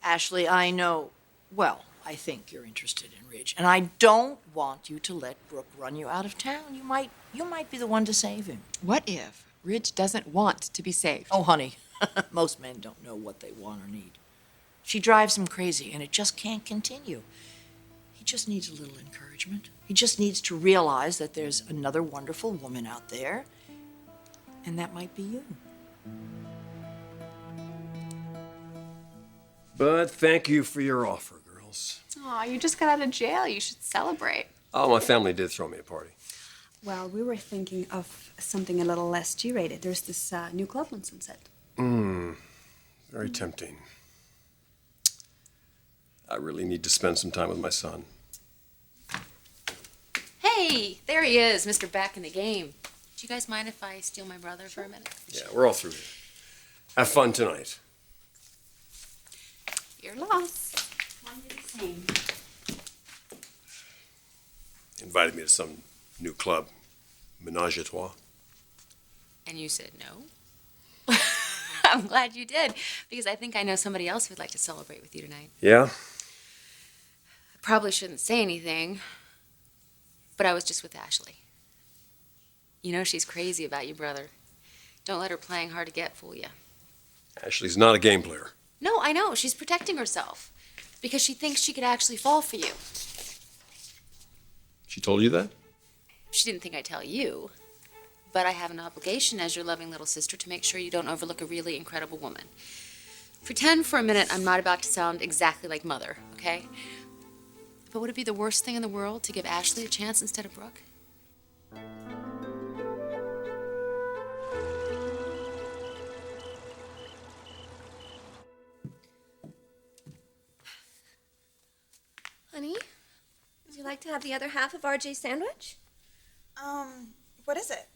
Ashley, I know, well, I think you're interested in Ridge, and I don't want you to let Brooke run you out of town. You might be the one to save him. What if Ridge doesn't want to be saved? Oh, honey, most men don't know what they want or need. She drives him crazy, and it just can't continue. He just needs a little encouragement. He just needs to realize that there's another wonderful woman out there, and that might be you. But thank you for your offer, girls. Aw, you just got out of jail. You should celebrate. Oh, my family did throw me a party. Well, we were thinking of something a little less G-rated. There's this new club on Sunset. Very tempting. I really need to spend some time with my son. Hey, there he is, Mr. Back in the Game. Do you guys mind if I steal my brother for a minute? Yeah, we're all through here. Have fun tonight. Your loss. One did the same. Invited me to some new club, Menage a Trois. And you said no? I'm glad you did, because I think I know somebody else who'd like to celebrate with you tonight. Yeah? I probably shouldn't say anything, but I was just with Ashley. You know she's crazy about you, brother. Don't let her playing hard to get fool you. Ashley's not a game player. No, I know. She's protecting herself because she thinks she could actually fall for you. She told you that? She didn't think I'd tell you, but I have an obligation as your loving little sister to make sure you don't overlook a really incredible woman. Pretend for a minute I'm not about to sound exactly like Mother, okay? But would it be the worst thing in the world to give Ashley a chance instead of Brooke? Honey, would you like to have the other half of RJ's sandwich? What is it?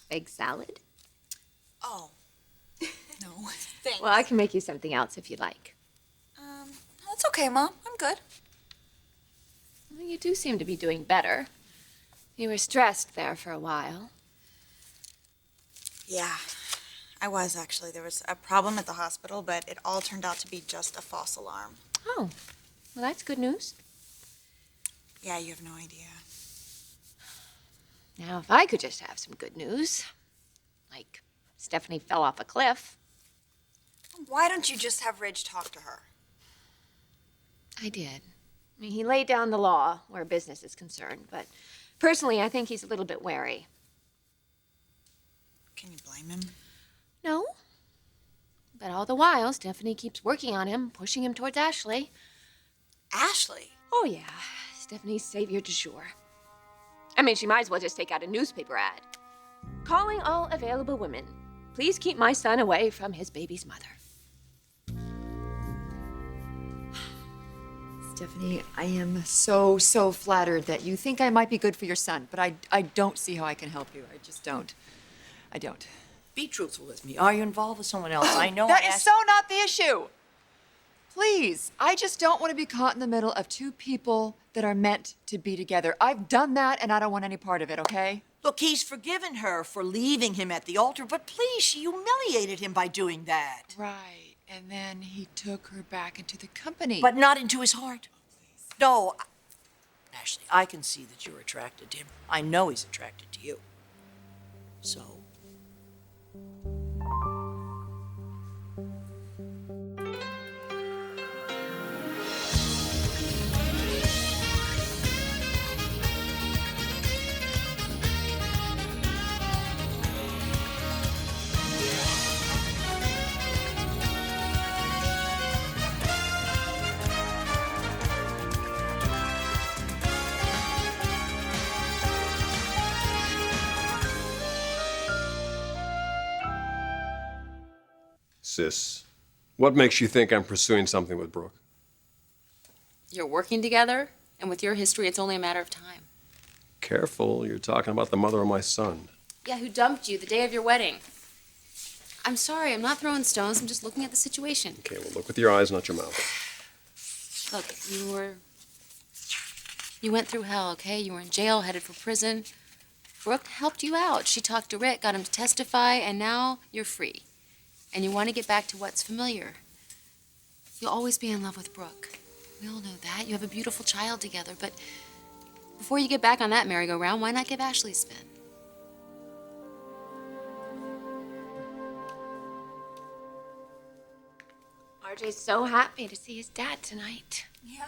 Egg salad? Oh. No, thanks. Well, I can make you something else if you like. That's okay, Mom. I'm good. Well, you do seem to be doing better. You were stressed there for a while. Yeah, I was actually. There was a problem at the hospital, but it all turned out to be just a false alarm. Oh, well, that's good news. Yeah, you have no idea. Now, if I could just have some good news, like Stephanie fell off a cliff. Why don't you just have Ridge talk to her? I did. I mean, he laid down the law where business is concerned, but personally, I think he's a little bit wary. Can you blame him? No. But all the while, Stephanie keeps working on him, pushing him towards Ashley. Ashley? Oh, yeah. Stephanie's savior du jour. I mean, she might as well just take out a newspaper ad. Calling all available women. Please keep my son away from his baby's mother. Stephanie, I am so flattered that you think I might be good for your son, but I don't see how I can help you. I just don't. I don't. Be truthful with me. Are you involved with someone else? I know That I is asked... so not the issue. Please, I just don't want to be caught in the middle of two people that are meant to be together. I've done that, and I don't want any part of it, okay? Look, he's forgiven her for leaving him at the altar, but please, she humiliated him by doing that. Right, and then he took her back into the company. But not into his heart. No, Ashley, I can see that you're attracted to him. I know he's attracted to you. So? Sis, what makes you think I'm pursuing something with Brooke? You're working together, and with your history, it's only a matter of time. Careful, you're talking about the mother of my son. Yeah, who dumped you the day of your wedding. I'm sorry, I'm not throwing stones, I'm just looking at the situation. Okay, well, look with your eyes, not your mouth. Look, you went through hell, okay? You were in jail, headed for prison. Brooke helped you out. She talked to Rick, got him to testify, and now you're free. And you want to get back to what's familiar. You'll always be in love with Brooke. We all know that. You have a beautiful child together, but before you get back on that merry-go-round, why not give Ashley a spin? RJ's so happy to see his dad tonight. Yeah?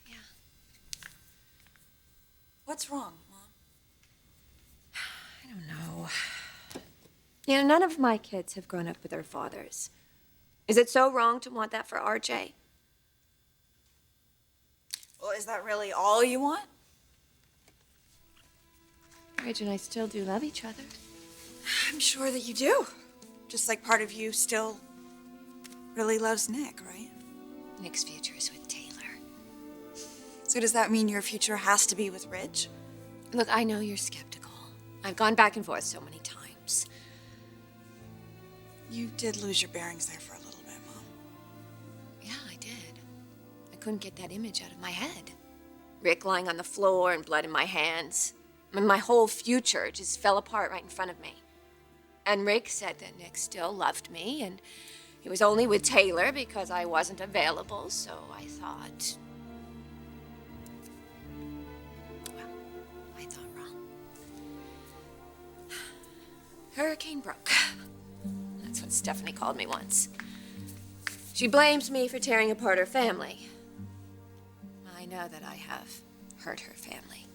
Yeah. What's wrong, Mom? I don't know. You know, none of my kids have grown up with their fathers. Is it so wrong to want that for RJ? Well, is that really all you want? Ridge and I still do love each other. I'm sure that you do. Just like part of you still really loves Nick, right? Nick's future is with Taylor. So does that mean your future has to be with Ridge? Look, I know you're skeptical. I've gone back and forth so many times. You did lose your bearings there for a little bit, Mom. Yeah, I did. I couldn't get that image out of my head. Rick lying on the floor and blood in my hands. I mean, my whole future just fell apart right in front of me. And Rick said that Nick still loved me, and he was only with Taylor because I wasn't available, so I thought... Well, I thought wrong. Hurricane Brooke. That's what Stephanie called me once. She blames me for tearing apart her family. I know that I have hurt her family,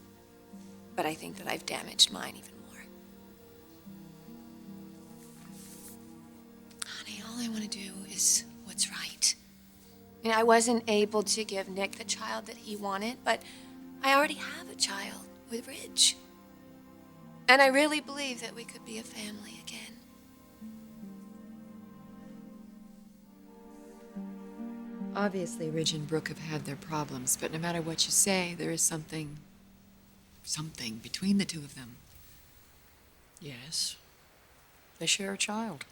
but I think that I've damaged mine even more. Honey, all I want to do is what's right. I mean, I wasn't able to give Nick the child that he wanted, but I already have a child with Ridge. And I really believe that we could be a family again. Obviously, Ridge and Brooke have had their problems, but no matter what you say, there is something between the two of them. Yes. They share a child.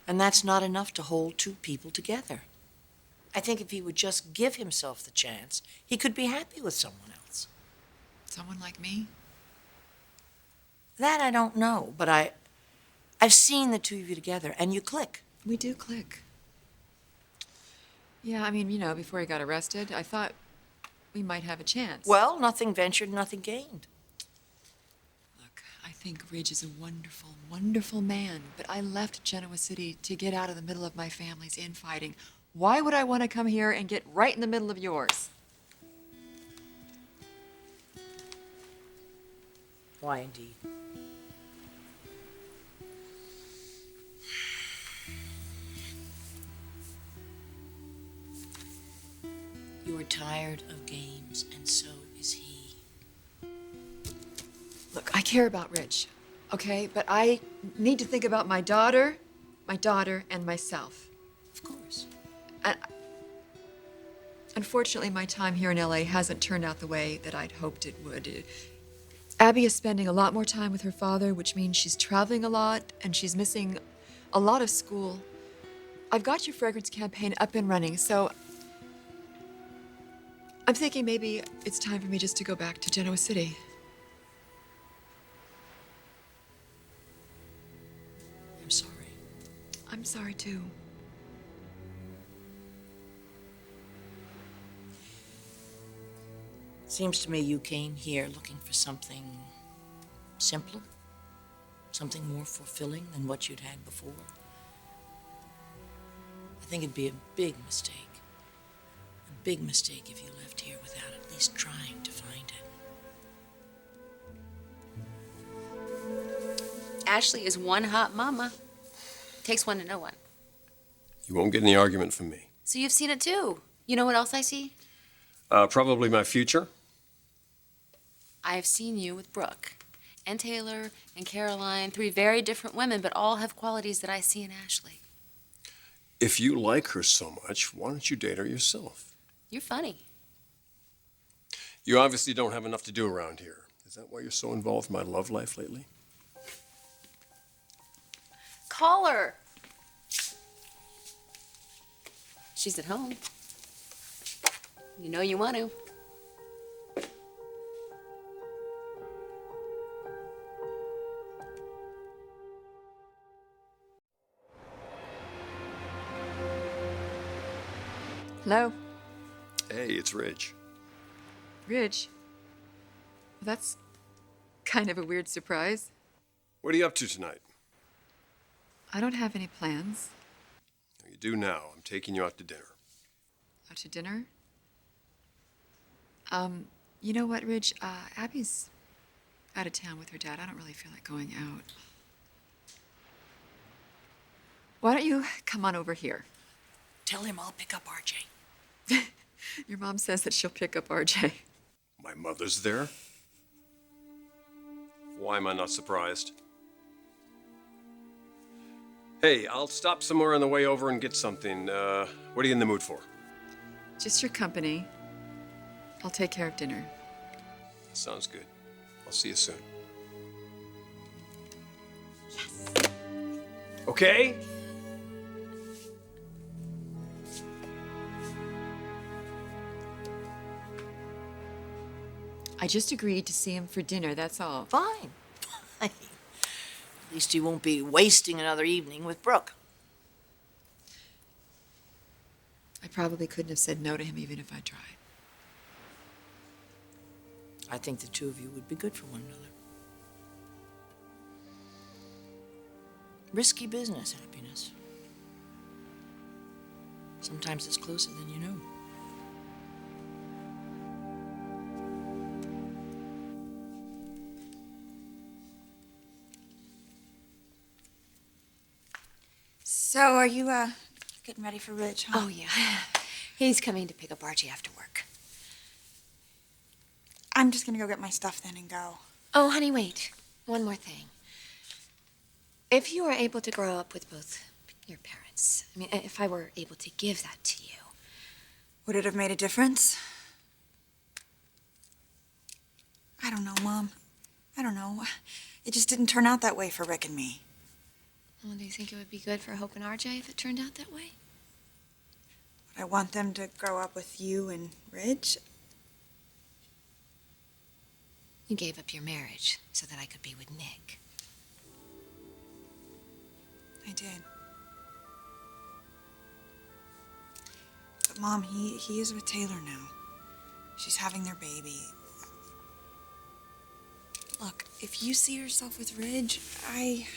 And that's not enough to hold two people together. I think if he would just give himself the chance, he could be happy with someone else. Someone like me? That I don't know, but I've seen the two of you together, and you click. We do click. Yeah, I mean, you know, before he got arrested, I thought we might have a chance. Well, nothing ventured, nothing gained. Look, I think Ridge is a wonderful, wonderful man, but I left Genoa City to get out of the middle of my family's infighting. Why would I want to come here and get right in the middle of yours? Why, indeed. You're tired of games, and so is he. Look, I care about Ridge, okay? But I need to think about my daughter, and myself. Of course. And unfortunately, my time here in LA hasn't turned out the way that I'd hoped it would. Abby is spending a lot more time with her father, which means she's traveling a lot, and she's missing a lot of school. I've got your fragrance campaign up and running, so I'm thinking maybe it's time for me just to go back to Genoa City. I'm sorry. I'm sorry, too. Seems to me you came here looking for something simpler, something more fulfilling than what you'd had before. I think it'd be a big mistake if you left here without at least trying to find it. Ashley is one hot mama. Takes one to know one. You won't get any argument from me. So you've seen it too. You know what else I see? Probably my future. I've seen you with Brooke and Taylor and Caroline, three very different women, but all have qualities that I see in Ashley. If you like her so much, why don't you date her yourself? You're funny. You obviously don't have enough to do around here. Is that why you're so involved in my love life lately? Call her. She's at home. You know you want to. Hello? Hey, it's Ridge. Ridge? That's kind of a weird surprise. What are you up to tonight? I don't have any plans. You do now. I'm taking you out to dinner. Out to dinner? You know what, Ridge? Abby's out of town with her dad. I don't really feel like going out. Why don't you come on over here? Tell him I'll pick up RJ. Your mom says that she'll pick up RJ. My mother's there? Why am I not surprised? Hey, I'll stop somewhere on the way over and get something. What are you in the mood for? Just your company. I'll take care of dinner. Sounds good. I'll see you soon. Yes. Okay? I just agreed to see him for dinner, that's all. Fine. At least he won't be wasting another evening with Brooke. I probably couldn't have said no to him even if I tried. I think the two of you would be good for one another. Risky business, happiness. Sometimes it's closer than you know. So, are you, getting ready for Ridge, huh? Oh, yeah. He's coming to pick up Archie after work. I'm just gonna go get my stuff then and go. Oh, honey, wait. One more thing. If you were able to grow up with both your parents, I mean, if I were able to give that to you. Would it have made a difference? I don't know, Mom. I don't know. It just didn't turn out that way for Rick and me. Well, do you think it would be good for Hope and RJ if it turned out that way? Would I want them to grow up with you and Ridge? You gave up your marriage so that I could be with Nick. I did. But Mom, he is with Taylor now. She's having their baby. Look, if you see yourself with Ridge, I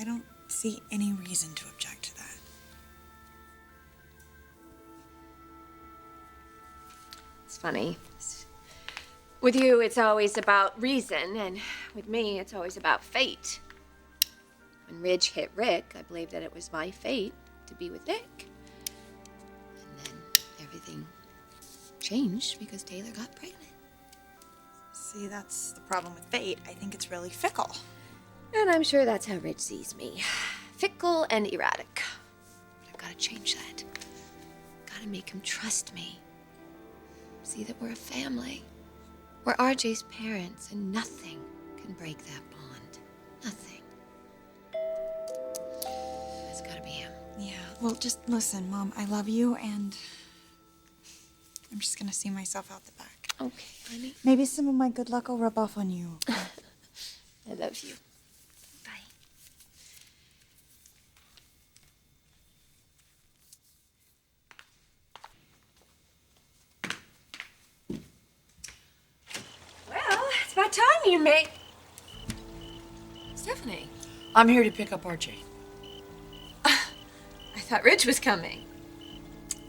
don't see any reason to object to that. It's funny. With you, it's always about reason, and with me, it's always about fate. When Ridge hit Rick, I believed that it was my fate to be with Nick. And then everything changed because Taylor got pregnant. See, that's the problem with fate. I think it's really fickle. And I'm sure that's how Ridge sees me. Fickle and erratic. But I've got to change that. Got to make him trust me. See that we're a family. We're RJ's parents, and nothing can break that bond. Nothing. It's got to be him. Yeah, well, just listen, Mom. I love you, and I'm just gonna see myself out the back. Okay, honey. Maybe some of my good luck will rub off on you. I love you. Bye. Well, it's about time you made. Stephanie, I'm here to pick up RJ. I thought Ridge was coming.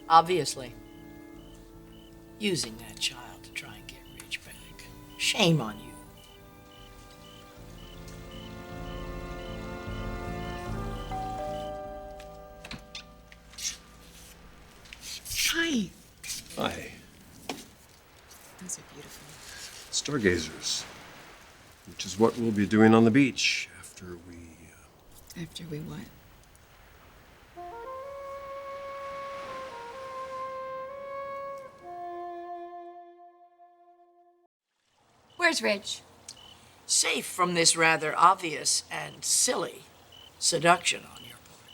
Obviously. Using that child to try and get Ridge back. Shame on you. Hi. Hi. Those are beautiful. Stargazers. Which is what we'll be doing on the beach after we... After we what? Where's Ridge? Safe from this rather obvious and silly seduction on your part.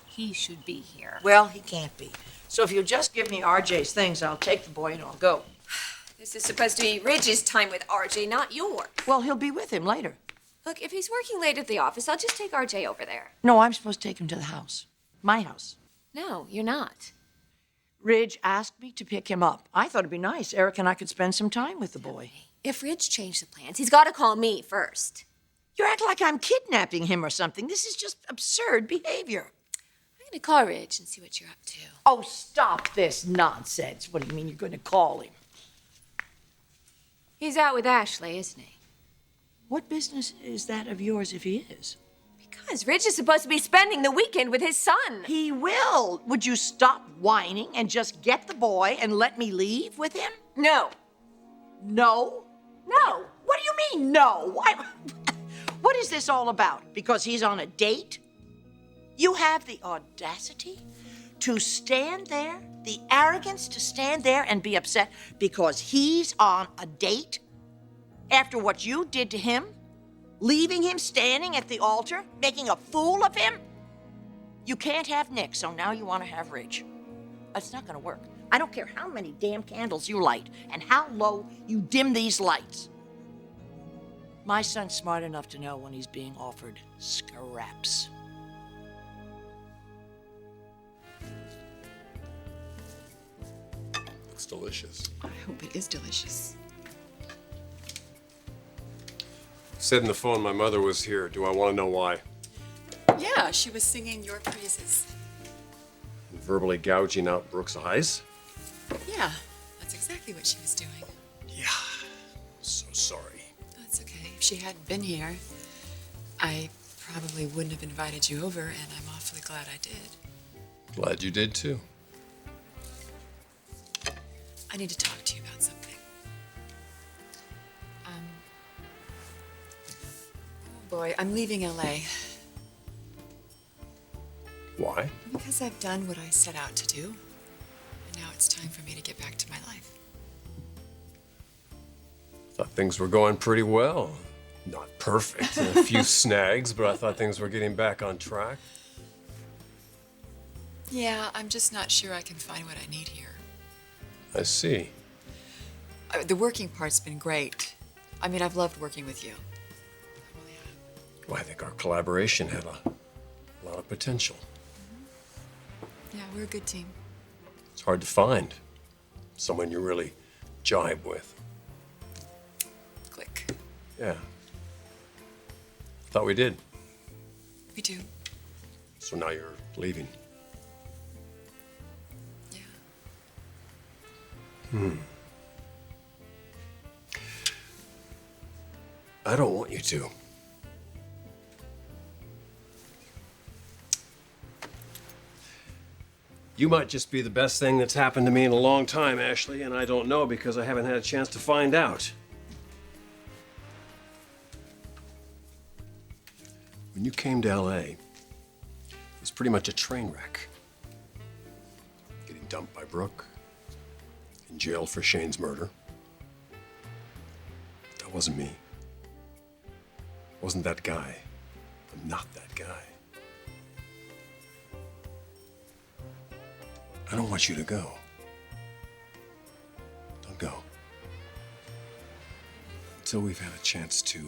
He should be here. Well, he can't be. So if you'll just give me RJ's things, I'll take the boy and I'll go. This is supposed to be Ridge's time with RJ, not yours. Well, he'll be with him later. Look, if he's working late at the office, I'll just take RJ over there. No, I'm supposed to take him to the house. My house. No, you're not. Ridge asked me to pick him up. I thought it'd be nice. Eric and I could spend some time with the boy. If Ridge changed the plans, he's got to call me first. You act like I'm kidnapping him or something. This is just absurd behavior. I'm gonna call Ridge and see what you're up to. Oh, stop this nonsense. What do you mean you're going to call him? He's out with Ashley, isn't he? What business is that of yours if he is? Because Ridge is supposed to be spending the weekend with his son. He will. Would you stop whining and just get the boy and let me leave with him? No. No? No. What do you mean, no? Why? What is this all about? Because he's on a date? You have the audacity to stand there, the arrogance to stand there and be upset because he's on a date? After what you did to him? Leaving him standing at the altar, making a fool of him? You can't have Nick, so now you want to have Ridge. That's not going to work. I don't care how many damn candles you light and how low you dim these lights. My son's smart enough to know when he's being offered scraps. Looks delicious. I hope it is delicious. Said in the phone my mother was here. Do I want to know why? Yeah, she was singing your praises. Verbally gouging out Brooke's eyes? Yeah, that's exactly what she was doing. Yeah. So sorry. That's okay. If she hadn't been here, I probably wouldn't have invited you over, and I'm awfully glad I did. Glad you did too. I need to talk to you about something. Oh boy, I'm leaving LA. Why? Because I've done what I set out to do, and now it's time for me to get back to my life. Thought things were going pretty well. Not perfect. A few snags, but I thought things were getting back on track. Yeah, I'm just not sure I can find what I need here. I see. The working part's been great. I mean, I've loved working with you. I really have. Well, I think our collaboration had a lot of potential. Yeah, we're a good team. It's hard to find someone you really jibe with. Click. Yeah. Thought we did. We do. So now you're leaving. Yeah. I don't want you to. You might just be the best thing that's happened to me in a long time, Ashley, and I don't know because I haven't had a chance to find out. When you came to LA, it was pretty much a train wreck. Getting dumped by Brooke, in jail for Shane's murder. That wasn't me. Wasn't that guy. I'm not that guy. I don't want you to go. Don't go. Until we've had a chance to